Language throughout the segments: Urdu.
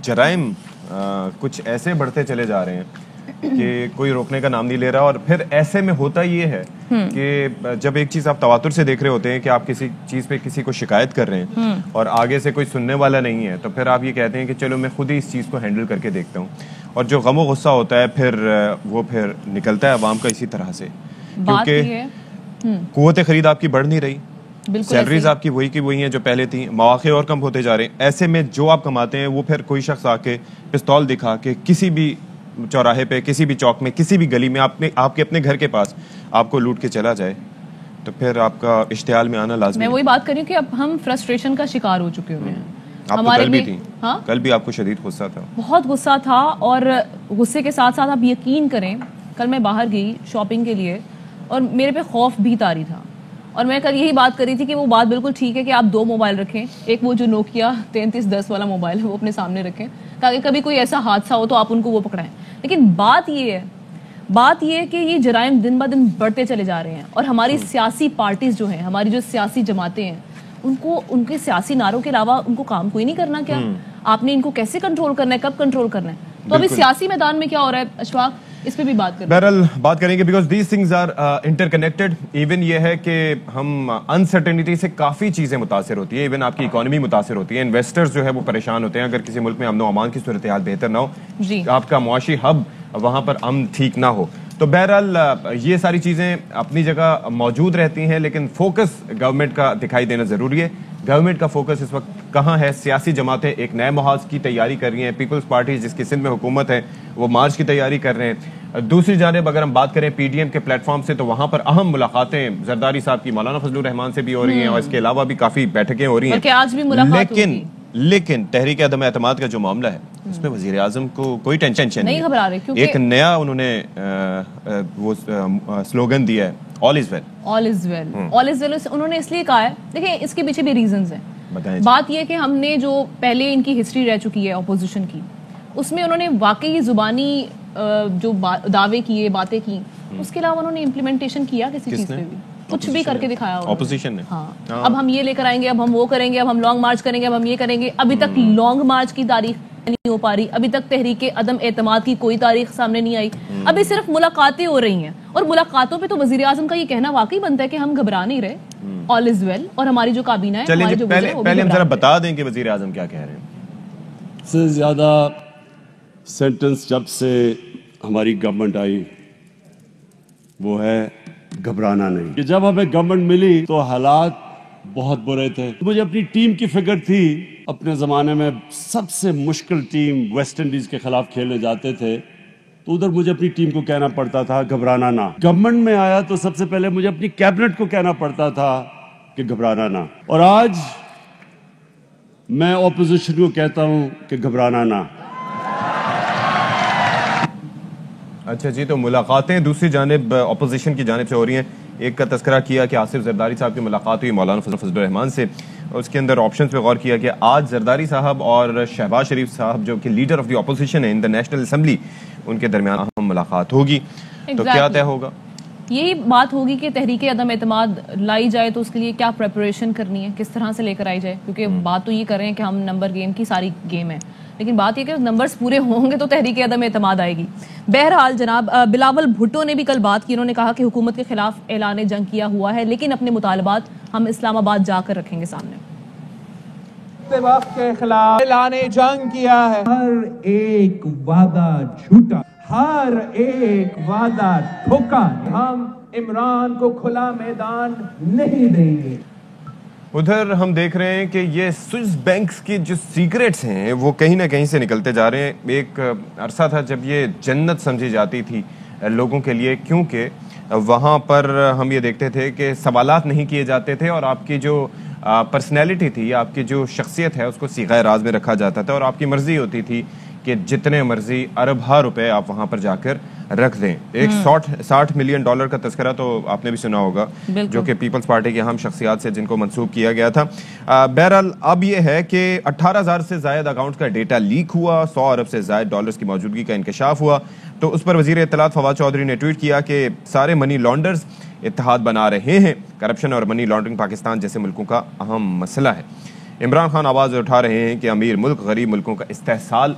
جرائم کچھ ایسے بڑھتے چلے جا رہے ہیں کہ کوئی روکنے کا نام نہیں لے رہا. اور پھر ایسے میں ہوتا یہ ہے کہ جب ایک چیز آپ تواتر سے دیکھ رہے ہوتے ہیں کہ آپ کسی چیز پہ کسی کو شکایت کر رہے ہیں اور آگے سے کوئی سننے والا نہیں ہے, تو پھر آپ یہ کہتے ہیں کہ چلو میں خود ہی اس چیز کو ہینڈل کر کے دیکھتا ہوں. اور جو غم و غصہ ہوتا ہے پھر وہ پھر نکلتا ہے عوام کا اسی طرح سے, کیونکہ قوت خرید آپ کی بڑھ نہیں رہی, سیلریز آپ کی وہی کی وہی ہیں جو پہلے تھیں, مواقع اور کم ہوتے جا رہے ہیں. ایسے میں جو آپ کماتے ہیں وہ پھر کوئی شخص آ کے پستول دکھا کے کسی بھی چوراہے پہ, کسی بھی چوک میں, کسی بھی گلی میں آپ کے اپنے گھر کے پاس آپ کو لوٹ کے چلا جائے, تو پھر آپ کا اشتعال میں آنا لازمی. میں وہی بات کر رہی ہوں کہ اب ہم فرسٹریشن کا شکار ہو چکے ہوئے ہیں. آپ تو کل بھی تھی, کل بھی آپ کو شدید غصہ تھا. بہت غصہ تھا, اور غصے کے ساتھ ساتھ آپ یقین کریں کل میں باہر گئی شاپنگ کے لیے اور میرے پہ خوف بھی طاری تھا. اور میں کل یہی بات کر رہی تھی کہ وہ بات بالکل ٹھیک ہے کہ آپ 2 موبائل رکھیں, ایک وہ جو نوکیا 3310 والا موبائل ہے وہ اپنے سامنے رکھیں تاکہ کبھی کوئی ایسا حادثہ ہو تو آپ ان کو وہ پکڑائیں. لیکن بات یہ ہے کہ یہ جرائم دن بہ دن بڑھتے چلے جا رہے ہیں, اور ہماری سیاسی پارٹیز جو ہیں, ہماری جو سیاسی جماعتیں ہیں, ان کے سیاسی نعروں کے علاوہ ان کو کام کوئی نہیں کرنا. کیا آپ نے ان کو کیسے کنٹرول کرنا ہے, کب کنٹرول کرنا ہے؟ تو ابھی سیاسی میدان میں کیا ہو رہا ہے اشفاق, اس پہ بھی بات کریں. بہرحال بات کریں گے because these things are interconnected. Even یہ ہے کہ ہم انسرٹینٹی سے کافی چیزیں متاثر ہوتی ہیں, ایون آپ کی اکانومی متاثر ہوتی ہے, انویسٹرز جو ہے وہ پریشان ہوتے ہیں اگر کسی ملک میں امن و امان کی صورتحال بہتر نہ ہو, آپ کا معاشی ہب وہاں پر امن ٹھیک نہ ہو. تو بہرحال یہ ساری چیزیں اپنی جگہ موجود رہتی ہیں, لیکن فوکس گورنمنٹ کا دکھائی دینا ضروری ہے. گورنمنٹ کا فوکس اس وقت کہاں ہے؟ سیاسی جماعتیں ایک نئے محاذ کی تیاری کر رہی ہیں, پیپلز پارٹی جس کی سندھ میں حکومت ہے وہ مارچ کی تیاری کر رہے ہیں. دوسری جانب اگر ہم بات کریں پی ڈی ایم کے پلیٹ فارم سے, تو وہاں پر اہم ملاقاتیں زرداری صاحب کی مولانا فضل الرحمان سے بھی ہو رہی ہیں, اور اس کے علاوہ بھی کافی بیٹھکیں ہو رہی ہیں. لیکن تحریک عدم اعتماد کا جو معاملہ ہے اس میں وزیر اعظم کو کوئی ٹینشن نہیں گھبرا رہے, ایک نیا انہوں نے وہ سلوگن دیا ہے, آل is well. All is well, all is well انہوں نے اس لیے کہا ہے, دیکھیں اس کے پیچھے بھی ریزنز ہیں. بات یہ کہ ہم نے جو پہلے ان کی ہسٹری رہ چکی ہے اپوزیشن کی, اس میں انہوں نے واقعی زبانی جو دعوے کیے, باتیں کی, اس کے علاوہ انہوں نے امپلیمنٹیشن کیا کسی چیز پہ بھی, کچھ بھی کر کے دکھایا اپوزیشن نے. ہاں, اب ہم یہ لے کر آئیں گے, اب ہم وہ کریں گے, اب ہم لانگ مارچ کریں گے, اب ہم یہ کریں گے. ابھی تک لانگ مارچ کی تاریخ نہیں ہو پا رہی, ابھی تک تحریک عدم اعتماد کی کوئی تاریخ سامنے نہیں آئی, ابھی صرف ملاقاتیں ہو رہی ہیں. اور ملاقاتوں پہ تو وزیر اعظم کا یہ کہنا واقعی بنتا ہے کہ ہم گھبرا نہیں رہے, آل از ویل, اور ہماری جو کابینہ ہے, ہمارے جو پہلے ہم ذرا بتا دیں کہ وزیر اعظم کیا کہہ رہے ہیں. سے زیادہ سینٹنس جب سے ہماری گورنمنٹ آئی وہ ہے گھبرانا نہیں. کہ جب ہمیں گورنمنٹ ملی تو حالات بہت برے تھے. مجھے اپنی ٹیم کی فکر تھی, اپنے زمانے میں سب سے مشکل ٹیم ویسٹ انڈیز کے خلاف کھیلنے جاتے تھے, تو ادھر مجھے اپنی ٹیم کو کہنا پڑتا تھا گھبرانا نہ. گورنمنٹ میں آیا تو سب سے پہلے مجھے اپنی کیبنٹ کو کہنا پڑتا تھا کہ گھبرانا نہ, اور آج میں اپوزیشن کو کہتا ہوں کہ گھبرانا نہ. اچھا جی, تو ملاقاتیں دوسری جانب اپوزیشن کی جانب سے ہو رہی ہیں. ایک کا تذکرہ کیا کہ آصف زرداری صاحب کی ملاقات ہوئی مولانا فضل الرحمان سے, اس کے اندر آپشنز پہ غور کیا کہ آج زرداری صاحب اور شہباز شریف صاحب جو کہ لیڈر آف دی اپوزیشن ہے ان دا نیشنل اسمبلی, ان کے درمیان اہم ملاقات ہوگی. تو کیا طے ہوگا؟ یہی بات ہوگی کہ تحریک عدم اعتماد لائی جائے تو اس کے لیے کیا پریپریشن کرنی ہے, کس طرح سے لے کر آئی جائے, کیونکہ بات تو یہ کر رہے ہیں کہ ہم نمبر گیم کی ساری گیم ہے, لیکن بات یہ کہ نمبرز پورے ہوں گے تو تحریک عدم اعتماد آئے گی. بہرحال جناب بلاول بھٹو نے بھی کل بات کی, انہوں نے کہا کہ حکومت کے خلاف اعلان جنگ کیا ہوا ہے, لیکن اپنے مطالبات ہم اسلام آباد جا کر رکھیں گے سامنے. وقت کے خلاف اعلان جنگ کیا ہے, ہر ایک وعدہ جھوٹا, ہر ایک وعدہ دھوکا. ہم عمران کو کھلا میدان نہیں دیں گے. ادھر ہم دیکھ رہے ہیں کہ یہ سوئس بینکس کی جو سیکریٹس ہیں وہ کہیں نہ کہیں سے نکلتے جا رہے ہیں. ایک عرصہ تھا جب یہ جنت سمجھی جاتی تھی لوگوں کے لیے, کیونکہ وہاں پر ہم یہ دیکھتے تھے کہ سوالات نہیں کیے جاتے تھے, اور آپ کی جو پرسنالٹی تھی, آپ کی جو شخصیت ہے اس کو صیغہ راز میں رکھا جاتا تھا, اور آپ کی مرضی ہوتی تھی کہ جتنے مرضی ارب ہا روپے آپ وہاں پر جا کر رکھ دیں. ایک $60 ملین کا تذکرہ تو آپ نے بھی سنا ہوگا, جو کہ پیپلز پارٹی کے اہم شخصیات سے جن کو منسوب کیا گیا تھا. بہرحال اب یہ ہے کہ 18,000 سے زائد اکاؤنٹ کا ڈیٹا لیک ہوا, 100 ارب سے زائد ڈالرز کی موجودگی کا انکشاف ہوا. تو اس پر وزیر اطلاعات فواد چودھری نے ٹویٹ کیا کہ سارے منی لانڈرز اتحاد بنا رہے ہیں, کرپشن اور منی لانڈرنگ پاکستان جیسے ملکوں کا اہم مسئلہ ہے. عمران خان آواز اٹھا رہے ہیں کہ امیر ملک غریب ملکوں کا استحصال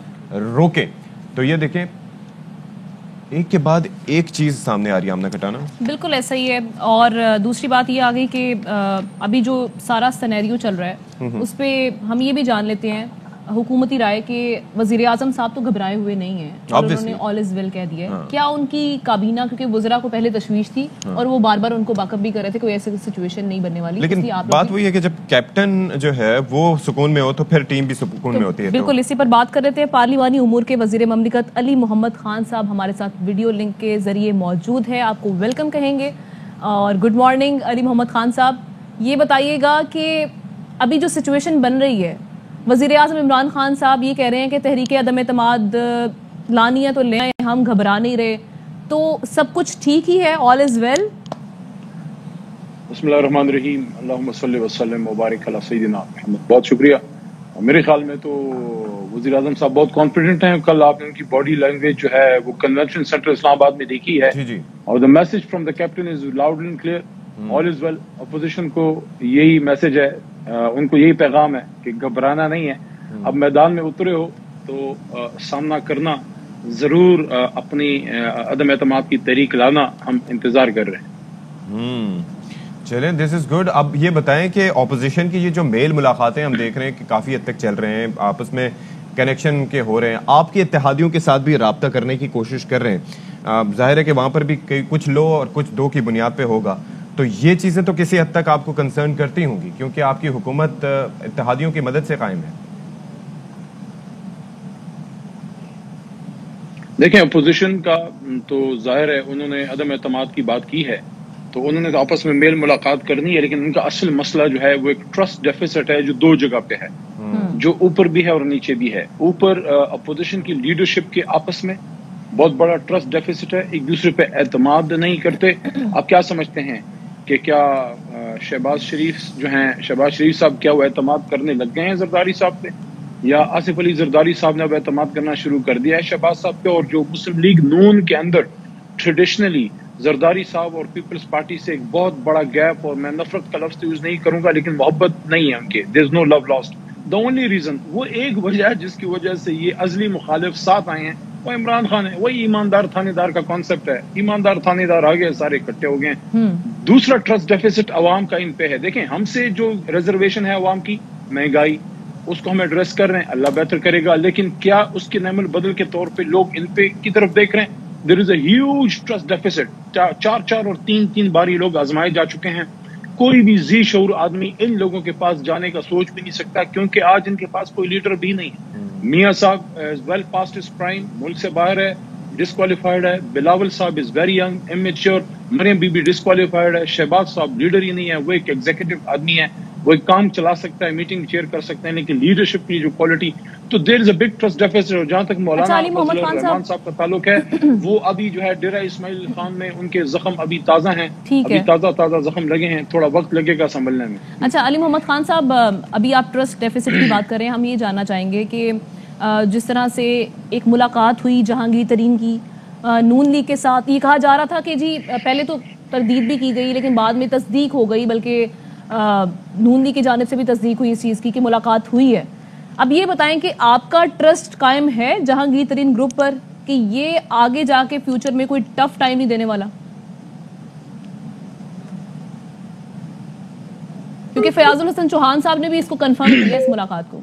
روکے. تو یہ دیکھیں ایک کے بعد ایک چیز سامنے آ رہی ہے آمنہ کھٹانا. بالکل ایسا ہی ہے. اور دوسری بات یہ آ گئی کہ ابھی جو سارا سینیریو چل رہا ہے اس پہ ہم یہ بھی جان لیتے ہیں حکومتی رائے کہ وزیر اعظم صاحب تو گھبرائے ہوئے نہیں ہیں اور انہوں نے آل از ویل کہہ دیا ہے. کیا ان کی کابینہ, کیونکہ وزراء کو پہلے تشویش تھی اور وہ بار بار ان کو باک اپ بھی کر رہے تھے کوئی ایسی سچویشن نہیں بننے والی, لیکن بات وہی ہے کہ جب کیپٹن جو ہے وہ سکون میں ہو تو پھر ٹیم بھی سکون میں ہوتی ہے. بالکل اسی پر بات کر رہے تھے. پارلیمانی امور کے وزیر مملکت علی محمد خان صاحب ہمارے ساتھ ویڈیو لنک کے ذریعے موجود ہے. آپ کو ویلکم کہیں گے اور گڈ مارننگ علی محمد خان صاحب. یہ بتائیے گا کہ ابھی جو سچویشن بن رہی ہے, وزیر اعظم عمران خان صاحب یہ کہہ رہے ہیں کہ تحریک عدم اعتماد لانی ہے تو لے آئیں, ہم گھبرا نہیں رہے, تو سب کچھ ٹھیک ہی ہے, آل از ویل؟ بسم اللہ الرحمن الرحیم, اللہم صلی وسلم وبارک علی سیدنا محمد. بہت شکریہ. میرے خیال میں تو وزیر اعظم صاحب بہت کانفیڈنٹ ہیں. کل آپ نے ان کی باڈی لینگویج جو ہے وہ کنونشن سینٹر اسلام آباد میں دیکھی ہے, اور the message from the captain is loud and clear, all is well. Opposition کو یہی میسج ہے, ان کو یہی پیغام ہے کہ گھبرانا نہیں ہے. اب میدان میں اترے ہو تو سامنا کرنا ضرور, اپنی عدم اعتماد کی تحریک لانا, ہم انتظار کر رہے ہیں. چلیں, دس از گڈ. اب یہ بتائیں کہ اپوزیشن کی یہ جو میل ملاقاتیں ہم دیکھ رہے ہیں کہ کافی حد تک چل رہے ہیں, آپس میں کنیکشن کے ہو رہے ہیں, آپ کے اتحادیوں کے ساتھ بھی رابطہ کرنے کی کوشش کر رہے ہیں. ظاہر ہے کہ وہاں پر بھی کچھ لو اور کچھ دو کی بنیاد پہ ہوگا, تو یہ چیزیں تو کسی حد تک آپ کو کنسرن کرتی ہوں گی کیونکہ آپ کی حکومت اتحادیوں کی مدد سے قائم ہے. دیکھیں, اپوزیشن کا تو ظاہر ہے انہوں نے عدم اعتماد کی بات کی ہے تو انہوں نے آپس میں میل ملاقات کرنی ہے, لیکن ان کا اصل مسئلہ جو ہے وہ ایک ٹرسٹ ڈیفیسٹ ہے جو دو جگہ پہ ہے, جو اوپر بھی ہے اور نیچے بھی ہے. اوپر اپوزیشن کی لیڈرشپ کے آپس میں بہت بڑا ٹرسٹ ڈیفیسٹ ہے, ایک دوسرے پہ اعتماد نہیں کرتے. آپ کیا سمجھتے ہیں کہ کیا شہباز شریف جو ہیں, شہباز شریف صاحب کیا وہ اعتماد کرنے لگ گئے ہیں زرداری صاحب پہ, یا آصف علی زرداری صاحب نے اب اعتماد کرنا شروع کر دیا ہے شہباز صاحب پہ؟ اور جو مسلم لیگ نون کے اندر ٹریڈیشنلی زرداری صاحب اور پیپلز پارٹی سے ایک بہت بڑا گیپ, اور میں نفرت کا لفظ یوز نہیں کروں گا لیکن محبت نہیں ہے ان کے, دیر از نو لو لاسٹ. دا اونلی ریزن, وہ ایک وجہ ہے جس کی وجہ سے یہ ازلی مخالف ساتھ آئے ہیں, وہ عمران خان ہے. وہی ایماندار تھانے دار کا کانسیپٹ ہے, ایماندار تھانے دار آ گئے, سارے اکٹھے ہو گئے. دوسرا ٹرسٹ ڈیفیسٹ عوام کا ان پہ ہے. دیکھیں, ہم سے جو ریزرویشن ہے عوام کی, مہنگائی, اس کو ہم ایڈریس کر رہے ہیں, اللہ بہتر کرے گا, لیکن کیا اس کے نعم البدل کے طور پہ لوگ ان پہ کی طرف دیکھ رہے ہیں؟ دیر از اے ہیوج ٹرسٹ ڈیفیسٹ. 4 اور 3 باری لوگ آزمائے جا چکے ہیں. کوئی بھی ذی شعور آدمی ان لوگوں کے پاس جانے کا سوچ بھی نہیں سکتا, کیونکہ آج ان کے پاس کوئی لیڈر بھی نہیں ہے. میاں صاحب is well past his prime, ملک سے باہر ہے, ڈسکوالیفائڈ ہے. بلاول صاحب is very young, immature. Maryam بی بی ڈسکوالیفائڈ ہے. شہباز صاحب لیڈر ہی نہیں ہے, وہ ایک ایگزیکٹو آدمی ہے, وہ ایک کام چلا سکتا ہے, میٹنگ چیئر کر سکتے ہیں, لیکن لیڈرشپ کی جو کوالٹی, تو دیر از اے بگ ٹرسٹ ڈیفیسٹ. اور جہاں تک مولانا فضل الرحمان صاحب کا تعلق ہے, وہ ابھی جو ہے ڈیرہ اسماعیل خان میں ان کے زخم ابھی تازہ ہیں, ابھی تازہ زخم لگے ہیں, تھوڑا وقت لگے گا سنبھلنے میں. اچھا علی محمد خان صاحب, ابھی آپ ٹرسٹ ڈیفیسٹ کی بات کریں, ہم یہ جاننا چاہیں گے کہ جس طرح سے ایک ملاقات ہوئی جہانگیر ترین کی نون لیگ کے ساتھ, یہ کہا جا رہا تھا کہ جی پہلے تو تردید بھی کی گئی لیکن بعد میں تصدیق ہو گئی, بلکہ نون لیگ کی جانب سے بھی تصدیق ہوئی اس چیز کی کہ ملاقات ہوئی ہے. اب یہ بتائیں کہ آپ کا ٹرسٹ قائم ہے جہانگیر ترین گروپ پر کہ یہ آگے جا کے فیوچر میں کوئی ٹف ٹائم نہیں دینے والا؟ کیونکہ فیاض الحسن چوہان صاحب نے بھی اس کو کنفرم کیا اس ملاقات کو.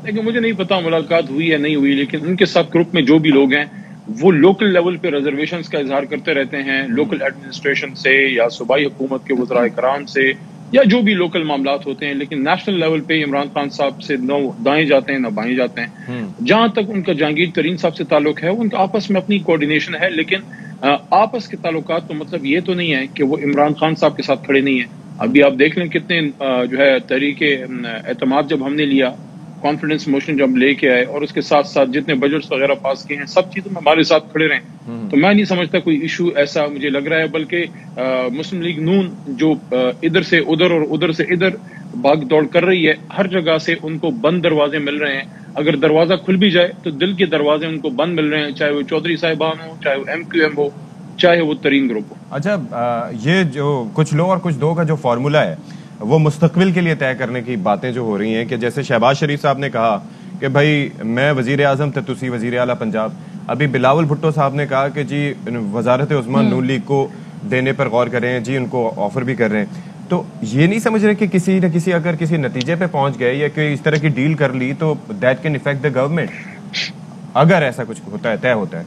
لیکن مجھے نہیں پتا ملاقات ہوئی یا نہیں ہوئی, لیکن ان کے ساتھ گروپ میں جو بھی لوگ ہیں وہ لوکل لیول پہ ریزرویشنز کا اظہار کرتے رہتے ہیں, لوکل ایڈمنسٹریشن سے یا صوبائی حکومت کے وزراء کرام سے یا جو بھی لوکل معاملات ہوتے ہیں, لیکن نیشنل لیول پہ عمران خان صاحب سے نہ دائیں جاتے ہیں نہ بائیں جاتے ہیں. جہاں تک ان کا جہانگیر ترین صاحب سے تعلق ہے, ان کا آپس میں اپنی کوارڈینیشن ہے, لیکن آپس کے تعلقات کا مطلب یہ تو نہیں ہے کہ وہ عمران خان صاحب کے ساتھ کھڑے نہیں ہیں. ابھی آپ دیکھ لیں کتنے جو ہے تحریک اعتماد جب ہم نے لیا, کانفیڈنس موشن جب لے کے آئے, اور اس کے ساتھ ساتھ جتنے بجٹس وغیرہ پاس کیے ہیں, سب چیزوں میں ہمارے ساتھ کھڑے رہے. تو میں نہیں سمجھتا کوئی ایشو ایسا مجھے لگ رہا ہے, بلکہ مسلم لیگ نون جو ادھر سے ادھر اور ادھر سے ادھر بھاگ دوڑ کر رہی ہے, ہر جگہ سے ان کو بند دروازے مل رہے ہیں. اگر دروازہ کھل بھی جائے تو دل کے دروازے ان کو بند مل رہے ہیں, چاہے وہ چودھری صاحبان ہو, چاہے وہ MQM ہو, چاہے وہ ترین گروپ ہو. اچھا, یہ جو کچھ لو اور کچھ دو کا جو فارمولا ہے, وہ مستقبل کے لیے طے کرنے کی باتیں جو ہو رہی ہیں کہ جیسے شہباز شریف صاحب نے کہا کہ بھائی میں وزیر اعظم تھے تسی وزیر اعلیٰ پنجاب، ابھی بلاول بھٹو صاحب نے کہا کہ جی وزارت عظمیٰ نون لیگ کو دینے پر غور کریں، جی ان کو آفر بھی کر رہے ہیں. تو یہ نہیں سمجھ رہے کہ کسی نہ کسی اگر کسی نتیجے پہ پہنچ گئے یا کہ اس طرح کی ڈیل کر لی تو that can affect the government, اگر ایسا کچھ ہوتا ہے طے ہوتا ہے؟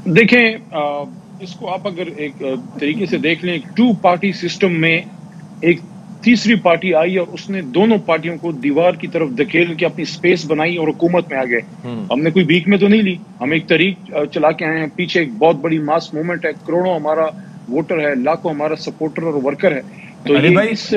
دیکھیں اس کو آپ اگر ایک طریقے سے دیکھ لیں، 2 پارٹی سسٹم میں ایک تیسری پارٹی آئی اور اس نے دونوں پارٹیوں کو دیوار کی طرف دھکیل کے اپنی سپیس بنائی اور حکومت میں آ گئے. ہم نے کوئی بھیک میں تو نہیں لی، ہم ایک تحریک چلا کے آئے ہیں، پیچھے ایک بہت بڑی ماس موومنٹ ہے، کروڑوں ہمارا ووٹر ہے، لاکھوں ہمارا سپورٹر اور ورکر ہے. تو یہ اس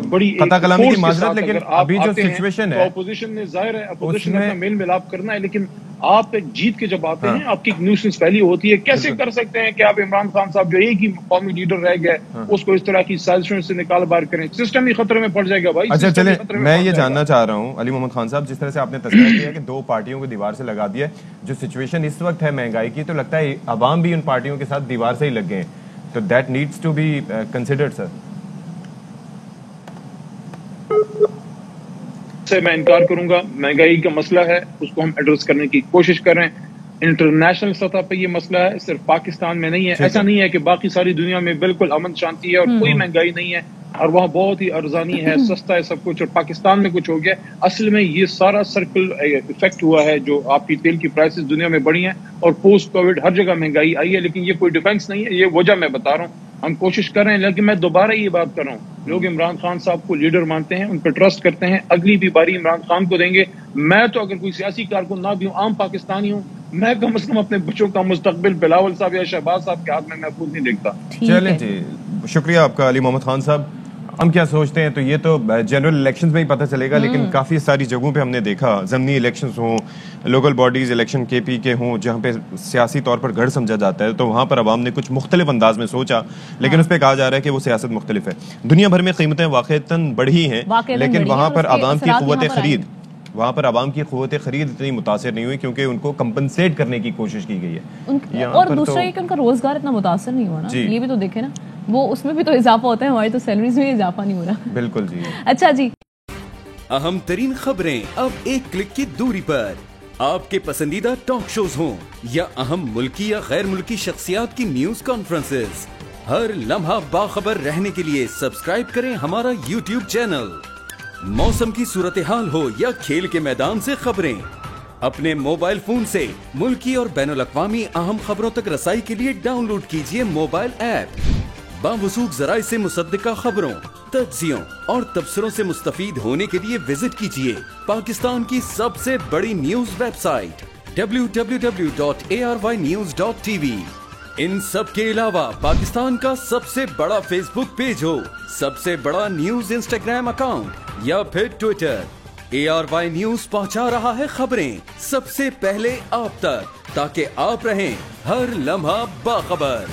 بڑی قطع کلامی کی معذرت، لیکن ابھی جو سچویشن ہے اپوزیشن نے ظاہر ہے اپوزیشن اپنا میل ملاپ کرنا ہے، لیکن آپ ایک جیت کے جب آتے ہیں آپ کی ایک نیوسنس پہلی ہوتی ہے. کیسے کر سکتے ہیں کہ آپ عمران خان صاحب جو ایک ہی قومی لیڈر رہ گئے اس کو اس طرح کی سازشوں سے نکال باہر کریں؟ سسٹم ہی خطرے میں پڑ جائے گا بھائی. اچھا چلیں، میں یہ جاننا چاہ رہا ہوں علی محمد خان صاحب، جس طرح سے آپ نے تذکرہ کیا کہ 2 پارٹیوں کو دیوار سے لگا دیا، جو سچویشن اس وقت ہے مہنگائی کی، تو لگتا ہے عوام بھی ان پارٹیوں کے ساتھ دیوار سے ہی لگ گئے ہیں، تو that needs to be considered. سر سے میں انکار کروں گا، مہنگائی کا مسئلہ ہے، اس کو ہم ایڈریس کرنے کی کوشش کر رہے ہیں. انٹرنیشنل سطح پہ یہ مسئلہ ہے، صرف پاکستان میں نہیں ہے. ایسا نہیں ہے کہ باقی ساری دنیا میں بالکل امن شانتی ہے اور کوئی مہنگائی نہیں ہے اور وہاں بہت ہی ارزانی ہے، سستا ہے سب کچھ، اور پاکستان میں کچھ ہو گیا. اصل میں یہ سارا سرکل افیکٹ ہوا ہے، جو آپ کی تیل کی پرائسز دنیا میں بڑھی ہیں اور پوسٹ کووڈ ہر جگہ مہنگائی آئی ہے. لیکن یہ کوئی ڈیفینس نہیں ہے، یہ وجہ میں بتا رہا ہوں. ہم کوشش کر رہے ہیں، لیکن میں دوبارہ یہ بات کر رہا ہوں، لوگ عمران خان صاحب کو لیڈر مانتے ہیں، ان پہ ٹرسٹ کرتے ہیں، اگلی بھی باری عمران خان کو دیں گے. میں تو اگر کوئی سیاسی کارکن نہ بھی ہوں، عام پاکستانی ہوں، میں کم از کم اپنے بچوں کا مستقبل بلاول صاحب یا شہباز صاحب کے ہاتھ میں محفوظ نہیں دیکھتا. چلیں جی، شکریہ آپ کا علی محمد خان صاحب. ہم کیا سوچتے ہیں تو یہ تو جنرل الیکشنز میں ہی پتہ چلے گا، لیکن کافی ساری جگہوں پہ ہم نے دیکھا، ضمنی الیکشنز ہوں، لوکل باڈیز الیکشن کے پی کے ہوں، جہاں پہ سیاسی طور پر گڑھ سمجھا جاتا ہے، تو وہاں پر عوام نے کچھ مختلف انداز میں سوچا، لیکن اس پہ کہا جا رہا ہے کہ وہ سیاست مختلف ہے. دنیا بھر میں قیمتیں واقعتاً بڑھی ہیں، لیکن وہاں پر عوام کی قوت خرید اتنی متاثر نہیں ہوئی کیونکہ ان کو کمپنسیٹ کرنے کی کوشش کی گئی ہے. اور دوسرا یہ کہ ان کا روزگار اتنا متاثر نہیں ہوا نا، یہ بھی تو دیکھیں نا، وہ اس میں بھی تو اضافہ ہوتا ہے، ہماری تو سیلریز میں اضافہ نہیں ہو رہا. بالکل جی. اچھا جی، اہم ترین خبریں اب ایک کلک کی دوری پر. آپ کے پسندیدہ ٹاک شوز ہوں یا اہم ملکی یا غیر ملکی شخصیات کی نیوز کانفرنسز، ہر لمحہ باخبر رہنے کے لیے سبسکرائب کریں ہمارا یوٹیوب چینل. موسم کی صورتحال ہو یا کھیل کے میدان سے خبریں، اپنے موبائل فون سے ملکی اور بین الاقوامی اہم خبروں تک رسائی کے لیے ڈاؤن لوڈ کیجیے موبائل ایپ. باوثوق ذرائع سے مصدقہ خبروں، تجزیوں اور تبصروں سے مستفید ہونے کے لیے وزٹ کیجیے پاکستان کی سب سے بڑی نیوز ویب سائٹ www.arYnews.tv. ان سب کے علاوہ پاکستان کا سب سے بڑا فیس بک پیج ہو، سب سے بڑا نیوز انسٹاگرام اکاؤنٹ یا پھر ٹویٹر، ARY نیوز پہنچا رہا ہے خبریں سب سے پہلے آپ تک، تاکہ آپ رہیں ہر لمحہ باخبر.